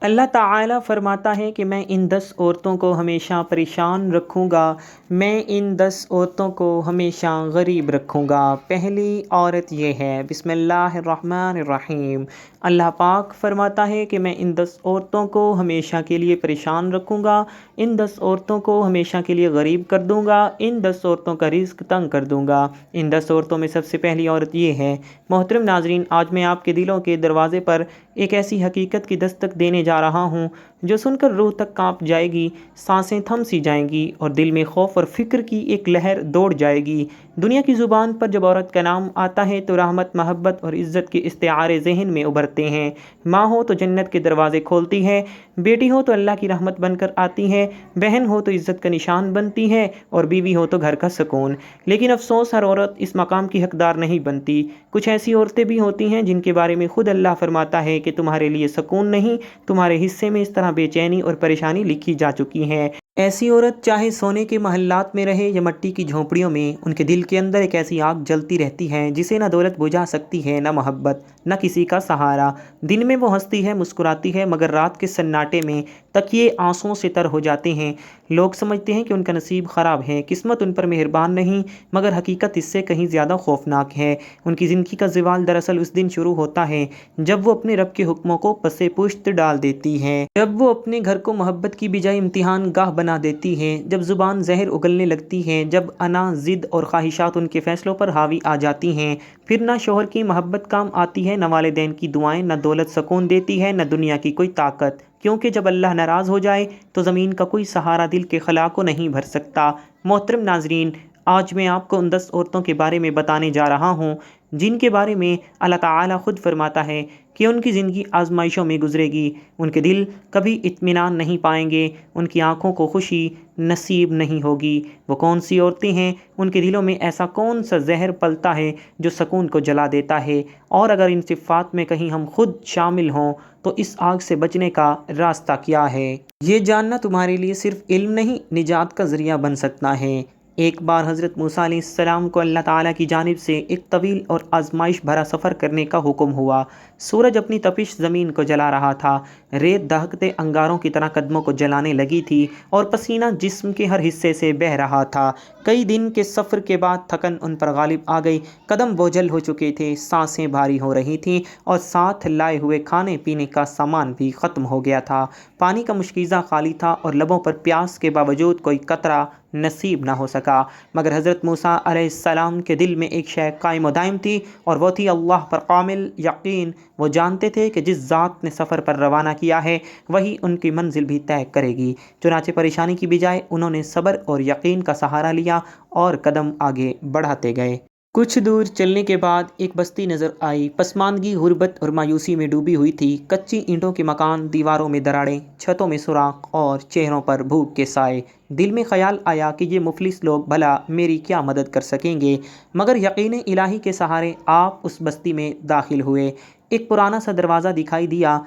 اللہ تعالی فرماتا ہے کہ میں ان 10 عورتوں کو ہمیشہ پریشان رکھوں گا، میں ان 10 عورتوں کو ہمیشہ غریب رکھوں گا۔ پہلی عورت یہ ہے، بسم اللہ الرحمن الرحیم۔ اللہ پاک فرماتا ہے کہ میں ان 10 عورتوں کو ہمیشہ کے لیے پریشان رکھوں گا، ان 10 عورتوں کو ہمیشہ کے لیے غریب کر دوں گا، ان 10 عورتوں کا رزق تنگ کر دوں گا۔ ان 10 عورتوں میں سب سے پہلی عورت یہ ہے۔ محترم ناظرین، آج میں آپ کے دلوں کے دروازے پر ایک ایسی حقیقت کی دستک دینے جا رہا ہوں جو سن کر روح تک کانپ جائے گی، سانسیں تھم سی جائیں گی اور دل میں خوف اور فکر کی ایک لہر دوڑ جائے گی۔ دنیا کی زبان پر جب عورت کا نام آتا ہے تو رحمت، محبت اور عزت کے استعارے ذہن میں ابھرتے ہیں۔ ماں ہو تو جنت کے دروازے کھولتی ہے، بیٹی ہو تو اللہ کی رحمت بن کر آتی ہے، بہن ہو تو عزت کا نشان بنتی ہے اور بیوی ہو تو گھر کا سکون۔ لیکن افسوس، ہر عورت اس مقام کی حقدار نہیں بنتی۔ کچھ ایسی عورتیں بھی ہوتی ہیں جن کے بارے میں خود اللہ فرماتا ہے کہ تمہارے لیے سکون نہیں، تمہارے حصے میں اس طرح بے چینی اور پریشانی لکھی جا چکی ہے۔ ایسی عورت چاہے سونے کے محلات میں رہے یا مٹی کی جھونپڑیوں میں، ان کے دل کے اندر ایک ایسی آگ جلتی رہتی ہے جسے نہ دولت بجھا سکتی ہے، نہ محبت، نہ کسی کا سہارا۔ دن میں وہ ہنستی ہے، مسکراتی ہے، مگر رات کے سناٹے میں تکیے آنسوؤں سے تر ہو جاتے ہیں۔ لوگ سمجھتے ہیں کہ ان کا نصیب خراب ہے، قسمت ان پر مہربان نہیں، مگر حقیقت اس سے کہیں زیادہ خوفناک ہے۔ ان کی زندگی کا زوال دراصل اس دن شروع ہوتا ہے جب وہ اپنے رب کے حکموں کو پسِ پشت ڈال دیتی ہے، جب وہ اپنے گھر کو محبت کی بجائے امتحان گاہ بنا دیتی ہے، جب زبان زہر اگلنے لگتی ہے، جب انا، ضد اور خواہشات ان کے فیصلوں پر حاوی آ جاتی ہیں۔ پھر نہ شوہر کی محبت کام آتی ہے، نہ والدین کی دعائیں، نہ دولت سکون دیتی ہے، نہ دنیا کی کوئی طاقت، کیونکہ جب اللہ ناراض ہو جائے تو زمین کا کوئی سہارا دل کے خلا کو نہیں بھر سکتا۔ محترم ناظرین، آج میں آپ کو ان 10 عورتوں کے بارے میں بتانے جا رہا ہوں جن کے بارے میں اللہ تعالیٰ خود فرماتا ہے کہ ان کی زندگی آزمائشوں میں گزرے گی، ان کے دل کبھی اطمینان نہیں پائیں گے، ان کی آنکھوں کو خوشی نصیب نہیں ہوگی۔ وہ کون سی عورتیں ہیں؟ ان کے دلوں میں ایسا کون سا زہر پلتا ہے جو سکون کو جلا دیتا ہے؟ اور اگر ان صفات میں کہیں ہم خود شامل ہوں تو اس آگ سے بچنے کا راستہ کیا ہے؟ یہ جاننا تمہارے لیے صرف علم نہیں، نجات کا ذریعہ بن سکتا ہے۔ ایک بار حضرت موسیٰ علیہ السلام کو اللہ تعالیٰ کی جانب سے ایک طویل اور آزمائش بھرا سفر کرنے کا حکم ہوا۔ سورج اپنی تپش زمین کو جلا رہا تھا، ریت دہکتے انگاروں کی طرح قدموں کو جلانے لگی تھی اور پسینہ جسم کے ہر حصے سے بہہ رہا تھا۔ کئی دن کے سفر کے بعد تھکن ان پر غالب آ گئی، قدم بوجھل ہو چکے تھے، سانسیں بھاری ہو رہی تھیں اور ساتھ لائے ہوئے کھانے پینے کا سامان بھی ختم ہو گیا تھا۔ پانی کا مشکیزہ خالی تھا اور لبوں پر پیاس کے باوجود کوئی قطرہ نصیب نہ ہو سکا، مگر حضرت موسیٰ علیہ السلام کے دل میں ایک شے قائم و دائم تھی اور وہ تھی اللہ پر کامل یقین۔ وہ جانتے تھے کہ جس ذات نے سفر پر روانہ کیا ہے وہی ان کی منزل بھی طے کرے گی۔ چنانچہ پریشانی کی بجائے انہوں نے صبر اور یقین کا سہارا لیا اور قدم آگے بڑھاتے گئے۔ کچھ دور چلنے کے بعد ایک بستی نظر آئی، پسماندگی، غربت اور مایوسی میں ڈوبی ہوئی تھی۔ کچی اینٹوں کے مکان، دیواروں میں دراڑیں، چھتوں میں سوراخ اور چہروں پر بھوک کے سائے۔ دل میں خیال آیا کہ یہ مفلس لوگ بھلا میری کیا مدد کر سکیں گے، مگر یقین الہی کے سہارے آپ اس بستی میں داخل ہوئے۔ ایک پرانا سا دروازہ دکھائی دیا،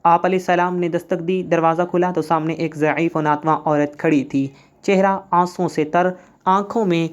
آپ علیہ السلام نے دستک دی۔ دروازہ کھلا تو سامنے ایک ضعیف و ناتواں عورت کھڑی تھی، چہرہ آنسوؤں سے تر، آنکھوں میں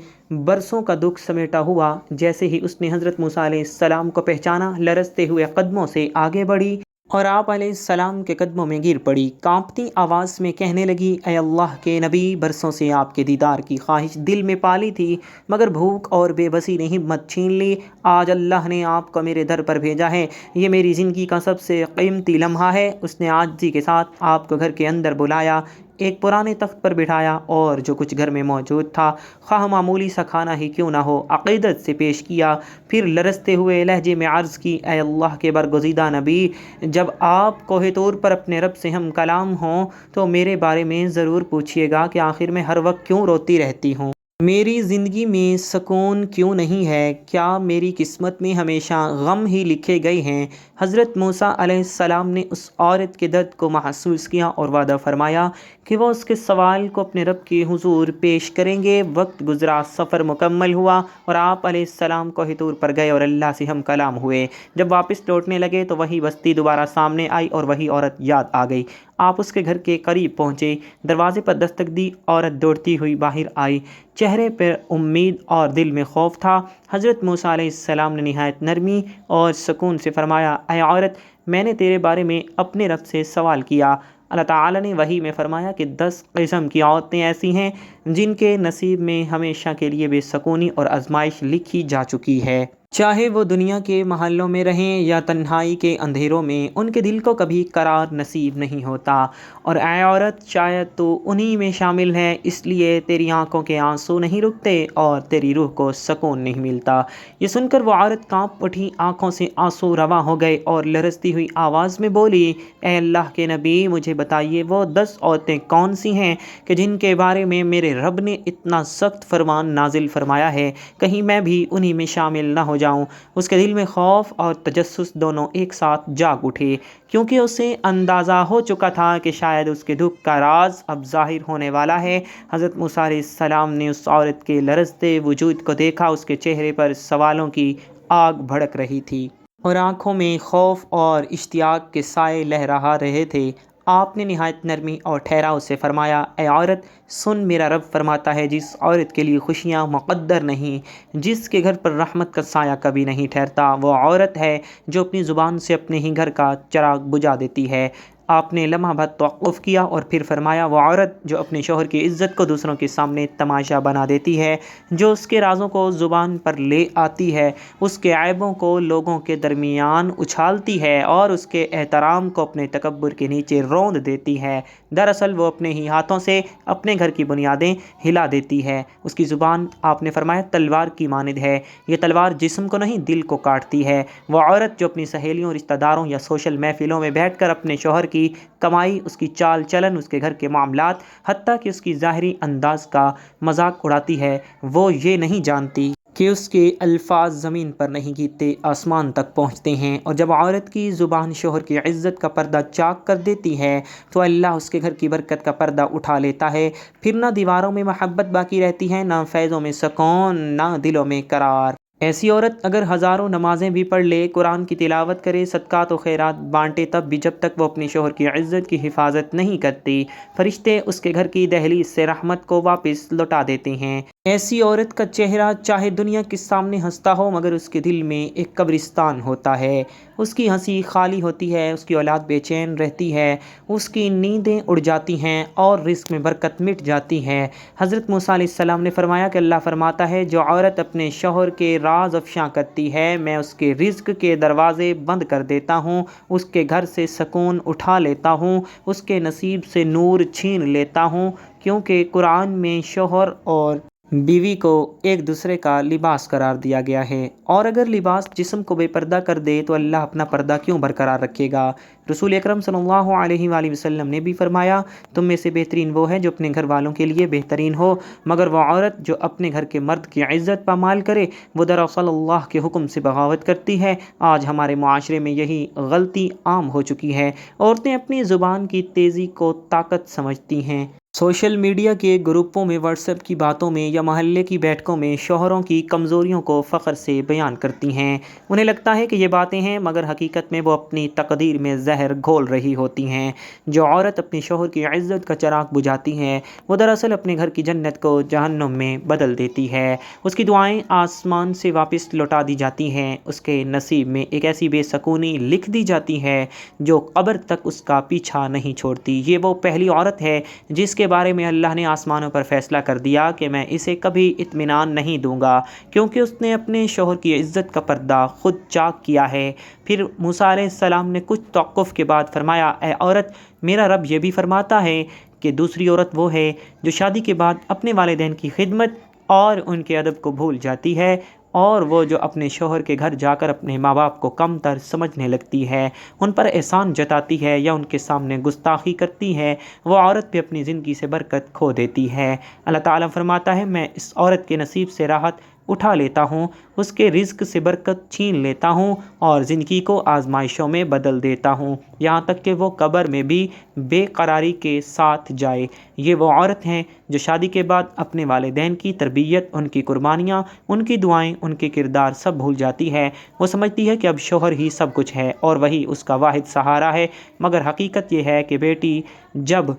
برسوں کا دکھ سمیٹا ہوا۔ جیسے ہی اس نے حضرت موسیٰ علیہ السلام کو پہچانا، لرزتے ہوئے قدموں سے آگے بڑھی اور آپ علیہ السلام کے قدموں میں گر پڑی، کانپتی آواز میں کہنے لگی، اے اللہ کے نبی، برسوں سے آپ کے دیدار کی خواہش دل میں پالی تھی، مگر بھوک اور بے بسی نے ہمت چھین لی۔ آج اللہ نے آپ کو میرے در پر بھیجا ہے، یہ میری زندگی کا سب سے قیمتی لمحہ ہے۔ اس نے عاجزی کے ساتھ آپ کو گھر کے اندر بلایا، ایک پرانے تخت پر بٹھایا اور جو کچھ گھر میں موجود تھا، خواہ معمولی سا کھانا ہی کیوں نہ ہو، عقیدت سے پیش کیا۔ پھر لرزتے ہوئے لہجے میں عرض کی، اے اللہ کے برگزیدہ نبی، جب آپ کوہ طور پر اپنے رب سے ہم کلام ہوں تو میرے بارے میں ضرور پوچھیے گا کہ آخر میں ہر وقت کیوں روتی رہتی ہوں، میری زندگی میں سکون کیوں نہیں ہے، کیا میری قسمت میں ہمیشہ غم ہی لکھے گئے ہیں؟ حضرت موسیٰ علیہ السلام نے اس عورت کے درد کو محسوس کیا اور وعدہ فرمایا کہ وہ اس کے سوال کو اپنے رب کے حضور پیش کریں گے۔ وقت گزرا، سفر مکمل ہوا اور آپ علیہ السلام کوہ طور پر گئے اور اللہ سے ہم کلام ہوئے۔ جب واپس لوٹنے لگے تو وہی بستی دوبارہ سامنے آئی اور وہی عورت یاد آ گئی۔ آپ اس کے گھر کے قریب پہنچے، دروازے پر دستک دی، عورت دوڑتی ہوئی باہر آئی، چہرے پر امید اور دل میں خوف تھا۔ حضرت موسیٰ علیہ السلام نے نہایت نرمی اور سکون سے فرمایا، اے عورت، میں نے تیرے بارے میں اپنے رب سے سوال کیا۔ اللہ تعالیٰ نے وحی میں فرمایا کہ 10 قسم کی عورتیں ایسی ہیں جن کے نصیب میں ہمیشہ کے لیے بے سکونی اور آزمائش لکھی جا چکی ہے، چاہے وہ دنیا کے محلوں میں رہیں یا تنہائی کے اندھیروں میں، ان کے دل کو کبھی قرار نصیب نہیں ہوتا۔ اور اے عورت، شاید تو انہی میں شامل ہے، اس لیے تیری آنکھوں کے آنسو نہیں رکتے اور تیری روح کو سکون نہیں ملتا۔ یہ سن کر وہ عورت کانپ اٹھی، آنکھوں سے آنسو رواں ہو گئے اور لرزتی ہوئی آواز میں بولی، اے اللہ کے نبی، مجھے بتائیے وہ 10 عورتیں کون سی ہیں کہ جن کے بارے میں میرے رب نے اتنا سخت فرمان نازل فرمایا ہے، کہیں میں بھی انہی میں شامل نہ ہو جاؤں۔ اس کے دل میں خوف اور تجسس دونوں ایک ساتھ جاگ اٹھے، کیونکہ اسے اندازہ ہو چکا تھا کہ شاید اس کے دکھ کا راز اب ظاہر ہونے والا ہے۔ حضرت موسیٰ علیہ السلام نے اس عورت کے لرزتے وجود کو دیکھا، اس کے چہرے پر سوالوں کی آگ بھڑک رہی تھی اور آنکھوں میں خوف اور اشتیاق کے سائے لہرا رہے تھے۔ آپ نے نہایت نرمی اور ٹھہراؤ سے فرمایا، اے عورت، سن، میرا رب فرماتا ہے، جس عورت کے لیے خوشیاں مقدر نہیں، جس کے گھر پر رحمت کا سایہ کبھی نہیں ٹھہرتا، وہ عورت ہے جو اپنی زبان سے اپنے ہی گھر کا چراغ بجھا دیتی ہے۔ آپ نے لمحہ بھر توقف کیا اور پھر فرمایا، وہ عورت جو اپنے شوہر کی عزت کو دوسروں کے سامنے تماشا بنا دیتی ہے، جو اس کے رازوں کو زبان پر لے آتی ہے، اس کے عیبوں کو لوگوں کے درمیان اچھالتی ہے اور اس کے احترام کو اپنے تکبر کے نیچے روند دیتی ہے، دراصل وہ اپنے ہی ہاتھوں سے اپنے گھر کی بنیادیں ہلا دیتی ہے۔ اس کی زبان، آپ نے فرمایا، تلوار کی مانند ہے، یہ تلوار جسم کو نہیں دل کو کاٹتی ہے۔ وہ عورت جو اپنی سہیلیوں، رشتہ داروں یا سوشل محفلوں میں بیٹھ کر اپنے شوہر کی کمائی، اس کی چال چلن، اس کے گھر کے معاملات، حتیٰ کہ اس کی ظاہری انداز کا مذاق اڑاتی ہے، وہ یہ نہیں جانتی کہ اس کے الفاظ زمین پر نہیں گرتے، آسمان تک پہنچتے ہیں۔ اور جب عورت کی زبان شوہر کی عزت کا پردہ چاک کر دیتی ہے تو اللہ اس کے گھر کی برکت کا پردہ اٹھا لیتا ہے، پھر نہ دیواروں میں محبت باقی رہتی ہے، نہ فیضوں میں سکون، نہ دلوں میں قرار۔ ایسی عورت اگر ہزاروں نمازیں بھی پڑھ لے، قرآن کی تلاوت کرے، صدقات و خیرات بانٹے، تب بھی جب تک وہ اپنی شوہر کی عزت کی حفاظت نہیں کرتی، فرشتے اس کے گھر کی دہلیز سے رحمت کو واپس لوٹا دیتے ہیں۔ ایسی عورت کا چہرہ چاہے دنیا کے سامنے ہنستا ہو، مگر اس کے دل میں ایک قبرستان ہوتا ہے۔ اس کی ہنسی خالی ہوتی ہے، اس کی اولاد بے چین رہتی ہے، اس کی نیندیں اڑ جاتی ہیں اور رزق میں برکت مٹ جاتی ہے۔ حضرت موسیٰ علیہ السلام نے فرمایا کہ اللہ فرماتا ہے، جو عورت اپنے شوہر کے راز افشاں کرتی ہے، میں اس کے رزق کے دروازے بند کر دیتا ہوں، اس کے گھر سے سکون اٹھا لیتا ہوں، اس کے نصیب سے نور چھین لیتا ہوں، کیونکہ قرآن میں شوہر اور بیوی کو ایک دوسرے کا لباس قرار دیا گیا ہے، اور اگر لباس جسم کو بے پردہ کر دے تو اللہ اپنا پردہ کیوں برقرار رکھے گا؟ رسول اکرم صلی اللہ علیہ وآلہ وسلم نے بھی فرمایا، تم میں سے بہترین وہ ہے جو اپنے گھر والوں کے لیے بہترین ہو، مگر وہ عورت جو اپنے گھر کے مرد کی عزت پامال کرے، وہ دراصل اللہ کے حکم سے بغاوت کرتی ہے۔ آج ہمارے معاشرے میں یہی غلطی عام ہو چکی ہے، عورتیں اپنی زبان کی تیزی کو طاقت سمجھتی ہیں، سوشل میڈیا کے گروپوں میں، واٹس ایپ کی باتوں میں یا محلے کی بیٹھکوں میں شوہروں کی کمزوریوں کو فخر سے بیان کرتی ہیں۔ انہیں لگتا ہے کہ یہ باتیں ہیں، مگر حقیقت میں وہ اپنی تقدیر میں زہر گھول رہی ہوتی ہیں۔ جو عورت اپنے شوہر کی عزت کا چراغ بجھاتی ہے، وہ دراصل اپنے گھر کی جنت کو جہنم میں بدل دیتی ہے۔ اس کی دعائیں آسمان سے واپس لوٹا دی جاتی ہیں، اس کے نصیب میں ایک ایسی بے سکونی لکھ دی جاتی ہے جو قبر تک اس کا پیچھا نہیں چھوڑتی۔ یہ وہ پہلی عورت ہے جس کے بارے میں اللہ نے آسمانوں پر فیصلہ کر دیا کہ میں اسے کبھی اطمینان نہیں دوں گا، کیونکہ اس نے اپنے شوہر کی عزت کا پردہ خود چاک کیا ہے۔ پھر موسیٰ علیہ السلام نے کچھ توقف کے بعد فرمایا، اے عورت، میرا رب یہ بھی فرماتا ہے کہ دوسری عورت وہ ہے جو شادی کے بعد اپنے والدین کی خدمت اور ان کے ادب کو بھول جاتی ہے، اور وہ جو اپنے شوہر کے گھر جا کر اپنے ماں باپ کو کم تر سمجھنے لگتی ہے، ان پر احسان جتاتی ہے یا ان کے سامنے گستاخی کرتی ہے، وہ عورت بھی اپنی زندگی سے برکت کھو دیتی ہے۔ اللہ تعالیٰ فرماتا ہے، میں اس عورت کے نصیب سے راحت اٹھا لیتا ہوں، اس کے رزق سے برکت چھین لیتا ہوں اور زندگی کو آزمائشوں میں بدل دیتا ہوں، یہاں تک کہ وہ قبر میں بھی بے قراری کے ساتھ جائے۔ یہ وہ عورت ہیں جو شادی کے بعد اپنے والدین کی تربیت، ان کی قربانیاں، ان کی دعائیں، ان کے کردار سب بھول جاتی ہے۔ وہ سمجھتی ہے کہ اب شوہر ہی سب کچھ ہے اور وہی اس کا واحد سہارا ہے، مگر حقیقت یہ ہے کہ بیٹی جب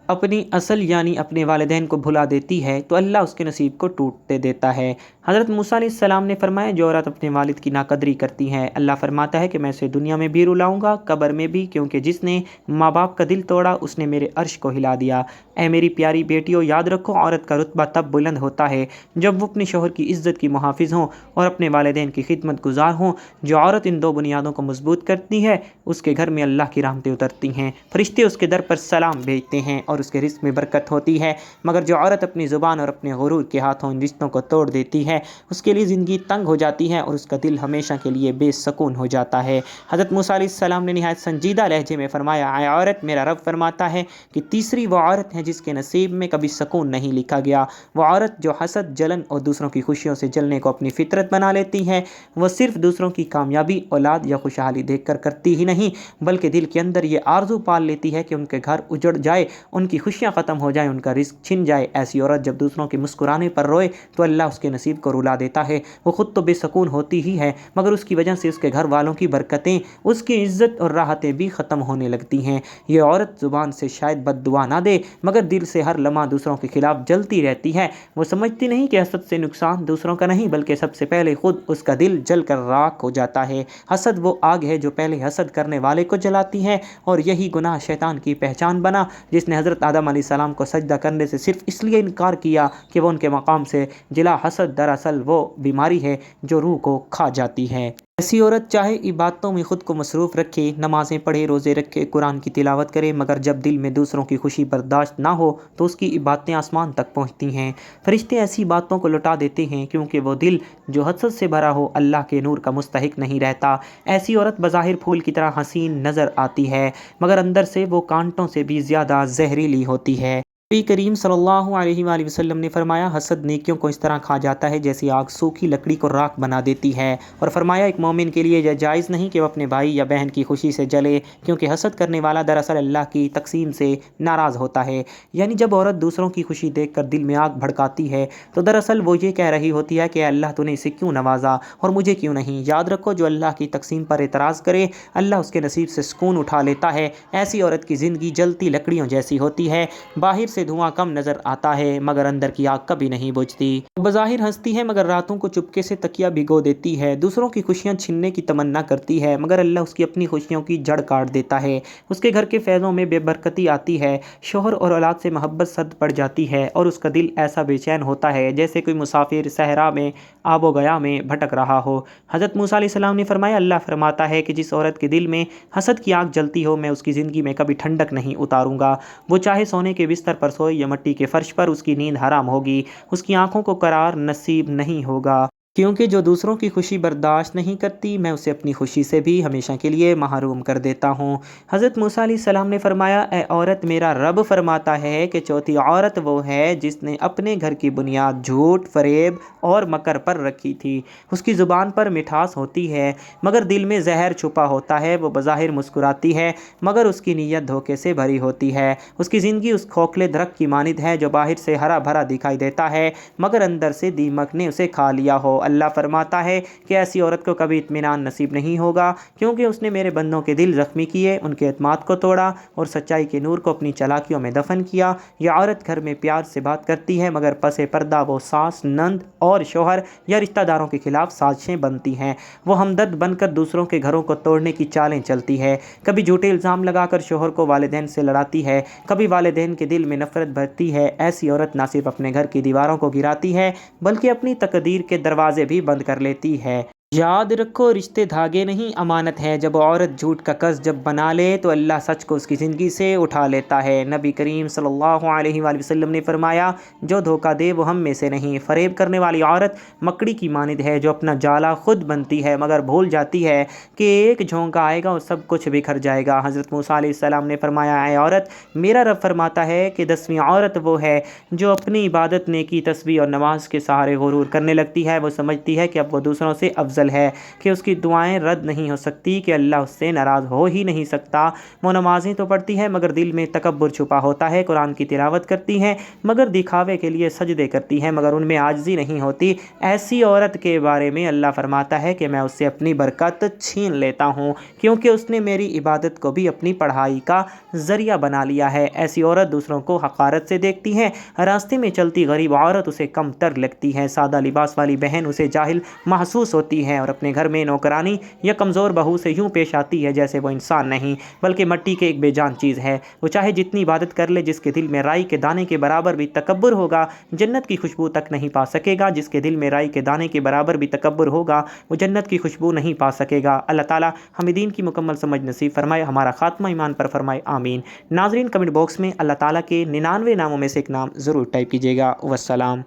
اپنی اصل یعنی اپنے والدین کو بھلا دیتی ہے تو اللہ اس کے نصیب کو ٹوٹتے دیتا ہے۔ حضرت موسیٰ علیہ السلام نے فرمایا جو عورت اپنے والد کی ناقدری کرتی ہے اللہ فرماتا ہے کہ میں اسے دنیا میں بھی رلاؤں گا قبر میں بھی، کیونکہ جس نے ماں باپ کا دل توڑا اس نے میرے عرش کو ہلا دیا۔ اے میری پیاری بیٹیوں، یاد رکھو عورت کا رتبہ تب بلند ہوتا ہے جب وہ اپنے شوہر کی عزت کی محافظ ہوں اور اپنے والدین کی خدمت گزار ہوں۔ جو عورت ان دو بنیادوں کو مضبوط کرتی ہے اس کے گھر میں اللہ کی رحمتیں اترتی ہیں، فرشتے اس کے در پر سلام بھیجتے ہیں اور اس کے رزق میں برکت ہوتی ہے۔ مگر جو عورت اپنی زبان اور اپنے غرور کے ہاتھوں ان رشتوں کو توڑ دیتی ہے اس کے لیے زندگی تنگ ہو جاتی ہے اور اس کا دل ہمیشہ کے لیے بے سکون ہو جاتا ہے۔ حضرت موسیٰ علیہ السلام نے نہایت سنجیدہ لہجے میں فرمایا، اے عورت، میرا رب فرماتا ہے کہ تیسری وہ عورت ہے جس کے نصیب میں کبھی سکون نہیں لکھا گیا، وہ عورت جو حسد، جلن اور دوسروں کی خوشیوں سے جلنے کو اپنی فطرت بنا لیتی ہے۔ وہ صرف دوسروں کی کامیابی، اولاد یا خوشحالی دیکھ کر کرتی ہی نہیں بلکہ دل کے اندر یہ آرزو پال لیتی ہے کہ ان کے گھر اجڑ جائے، ان کی خوشیاں ختم ہو جائیں، ان کا رزق چھن جائے۔ ایسی عورت جب دوسروں کے مسکرانے پر روئے تو اللہ اس کے نصیب کو رلا دیتا ہے۔ وہ خود تو بے سکون ہوتی ہی ہے مگر اس کی وجہ سے اس کے گھر والوں کی برکتیں، اس کی عزت اور راحتیں بھی ختم ہونے لگتی ہیں۔ یہ عورت زبان سے شاید بد دعا نہ دے مگر دل سے ہر لمحہ دوسروں کے خلاف جلتی رہتی ہے۔ وہ سمجھتی نہیں کہ حسد سے نقصان دوسروں کا نہیں بلکہ سب سے پہلے خود اس کا دل جل کر راکھ ہو جاتا ہے۔ حسد وہ آگ ہے جو پہلے حسد کرنے والے کو جلاتی ہے اور یہی گناہ شیطان کی پہچان بنا، جس نے حضرت آدم علیہ السلام کو سجدہ کرنے سے صرف اس لیے انکار کیا کہ وہ ان کے مقام سے جلا۔ حسد دراصل وہ بیماری ہے جو روح کو کھا جاتی ہے۔ ایسی عورت چاہے عبادتوں میں خود کو مصروف رکھے، نمازیں پڑھے، روزے رکھے، قرآن کی تلاوت کرے، مگر جب دل میں دوسروں کی خوشی برداشت نہ ہو تو اس کی عبادتیں آسمان تک پہنچتی ہیں۔ فرشتے ایسی باتوں کو لٹا دیتے ہیں کیونکہ وہ دل جو حسد سے بھرا ہو اللہ کے نور کا مستحق نہیں رہتا۔ ایسی عورت بظاہر پھول کی طرح حسین نظر آتی ہے مگر اندر سے وہ کانٹوں سے بھی زیادہ زہریلی ہوتی ہے۔ نبی کریم صلی اللہ علیہ وآلہ وسلم نے فرمایا، حسد نیکیوں کو اس طرح کھا جاتا ہے جیسی آگ سوکھی لکڑی کو راکھ بنا دیتی ہے، اور فرمایا ایک مومن کے لیے یہ جائز نہیں کہ وہ اپنے بھائی یا بہن کی خوشی سے جلے، کیونکہ حسد کرنے والا دراصل اللہ کی تقسیم سے ناراض ہوتا ہے۔ یعنی جب عورت دوسروں کی خوشی دیکھ کر دل میں آگ بھڑکاتی ہے تو دراصل وہ یہ کہہ رہی ہوتی ہے کہ اے اللہ تو نے اسے کیوں نوازا اور مجھے کیوں نہیں۔ یاد رکھو جو اللہ کی تقسیم پر اعتراض کرے اللہ اس کے نصیب سے سکون اٹھا لیتا ہے۔ ایسی عورت کی زندگی جلتی لکڑیوں جیسی ہوتی ہے، باہر سے دھواں کم نظر آتا ہے مگر اندر کی آگ کبھی نہیں بجھتی۔ بظاہر ہنستی ہے مگر راتوں کو چپکے سے تکیہ بھگو دیتی ہے، دوسروں کی خوشیاں چھیننے کی تمنا کرتی ہے مگر اللہ اس کی اپنی خوشیوں کی جڑ کاٹ دیتا ہے۔ اس کے گھر کے فیضوں میں بے برکتی آتی ہے، شوہر اور اولاد سے محبت سرد پڑ جاتی ہے اور اس کا دل ایسا بے چین ہوتا ہے جیسے کوئی مسافر صحرا میں آب و گیا میں بھٹک رہا ہو۔ حضرت موسیٰ علیہ السلام نے فرمایا، اللہ فرماتا ہے کہ جس عورت کے دل میں حسد کی آگ جلتی ہو میں اس کی زندگی میں کبھی ٹھنڈک نہیں اتاروں گا۔ وہ چاہے سونے کے بستر پر سوئے یا مٹی کے فرش پر، اس کی نیند حرام ہوگی، اس کی آنکھوں کو قرار نصیب نہیں ہوگا، کیونکہ جو دوسروں کی خوشی برداشت نہیں کرتی میں اسے اپنی خوشی سے بھی ہمیشہ کے لیے محروم کر دیتا ہوں۔ حضرت موسیٰ علیہ السلام نے فرمایا، اے عورت، میرا رب فرماتا ہے کہ چوتھی عورت وہ ہے جس نے اپنے گھر کی بنیاد جھوٹ، فریب اور مکر پر رکھی تھی۔ اس کی زبان پر مٹھاس ہوتی ہے مگر دل میں زہر چھپا ہوتا ہے، وہ بظاہر مسکراتی ہے مگر اس کی نیت دھوکے سے بھری ہوتی ہے۔ اس کی زندگی اس کھوکھلے درخت کی مانند ہے جو باہر سے ہرا بھرا دکھائی دیتا ہے مگر اندر سے دیمک نے اسے کھا لیا ہو۔ اللہ فرماتا ہے کہ ایسی عورت کو کبھی اطمینان نصیب نہیں ہوگا کیونکہ اس نے میرے بندوں کے دل زخمی کیے، ان کے اعتماد کو توڑا اور سچائی کے نور کو اپنی چالاکیوں میں دفن کیا۔ یہ عورت گھر میں پیار سے بات کرتی ہے مگر پس پردہ وہ ساس، نند اور شوہر یا رشتہ داروں کے خلاف سازشیں بنتی ہیں۔ وہ ہمدرد بن کر دوسروں کے گھروں کو توڑنے کی چالیں چلتی ہے، کبھی جھوٹے الزام لگا کر شوہر کو والدین سے لڑاتی ہے، کبھی والدین کے دل میں نفرت بھرتی ہے۔ ایسی عورت نہ صرف اپنے گھر کی دیواروں کو گراتی ہے بلکہ اپنی تقدیر کے دروازے بھی بند کر لیتی ہے۔ یاد رکھو رشتے دھاگے نہیں امانت ہے، جب عورت جھوٹ کا قصد جب بنا لے تو اللہ سچ کو اس کی زندگی سے اٹھا لیتا ہے۔ نبی کریم صلی اللہ علیہ وآلہ وسلم نے فرمایا، جو دھوکہ دے وہ ہم میں سے نہیں۔ فریب کرنے والی عورت مکڑی کی مانند ہے جو اپنا جالا خود بنتی ہے مگر بھول جاتی ہے کہ ایک جھونکا آئے گا اور سب کچھ بکھر جائے گا۔ حضرت موسیٰ علیہ السلام نے فرمایا، اے عورت، میرا رب فرماتا ہے کہ 10ویں عورت وہ ہے جو اپنی عبادت، نیکی، تسبیح اور نماز کے سہارے غرور کرنے لگتی ہے۔ وہ سمجھتی ہے کہ اب وہ دوسروں سے افضل افضل ہے کہ اس کی دعائیں رد نہیں ہو سکتی، کہ اللہ اس سے ناراض ہو ہی نہیں سکتا۔ وہ نمازیں تو پڑھتی ہے مگر دل میں تکبر چھپا ہوتا ہے، قرآن کی تلاوت کرتی ہے مگر دکھاوے کے لیے سجدے کرتی ہے مگر ان میں عاجزی نہیں ہوتی، ایسی عورت کے بارے میں اللہ فرماتا ہے کہ میں اس سے اپنی برکت چھین لیتا ہوں، کیونکہ اس نے میری عبادت کو بھی اپنی پڑھائی کا ذریعہ بنا لیا ہے۔ ایسی عورت دوسروں کو حقارت سے دیکھتی ہے، راستے میں چلتی غریب عورت اسے کم تر لگتی ہے، سادہ لباس والی بہن اسے جاہل محسوس ہوتی ہے، اور اپنے گھر میں نوکرانی یا کمزور بہو سے یوں پیش آتی ہے جیسے وہ انسان نہیں بلکہ مٹی کے ایک بے جان چیز ہے۔ وہ چاہے جتنی عبادت کر لے، جس کے دل میں رائی کے دانے کے برابر بھی تکبر ہوگا جنت کی خوشبو تک نہیں پا سکے گا، جس کے دل میں رائی کے دانے کے برابر بھی تکبر ہوگا وہ جنت کی خوشبو نہیں پا سکے گا۔ اللہ تعالیٰ ہمیں دین کی مکمل سمجھ نصیب فرمائے، ہمارا خاتمہ ایمان پر فرمائے، آمین۔ ناظرین، کمنٹ باکس میں اللہ تعالیٰ کے 99 ناموں میں سے ایک نام ضرور ٹائپ کیجیے گا۔ والسلام۔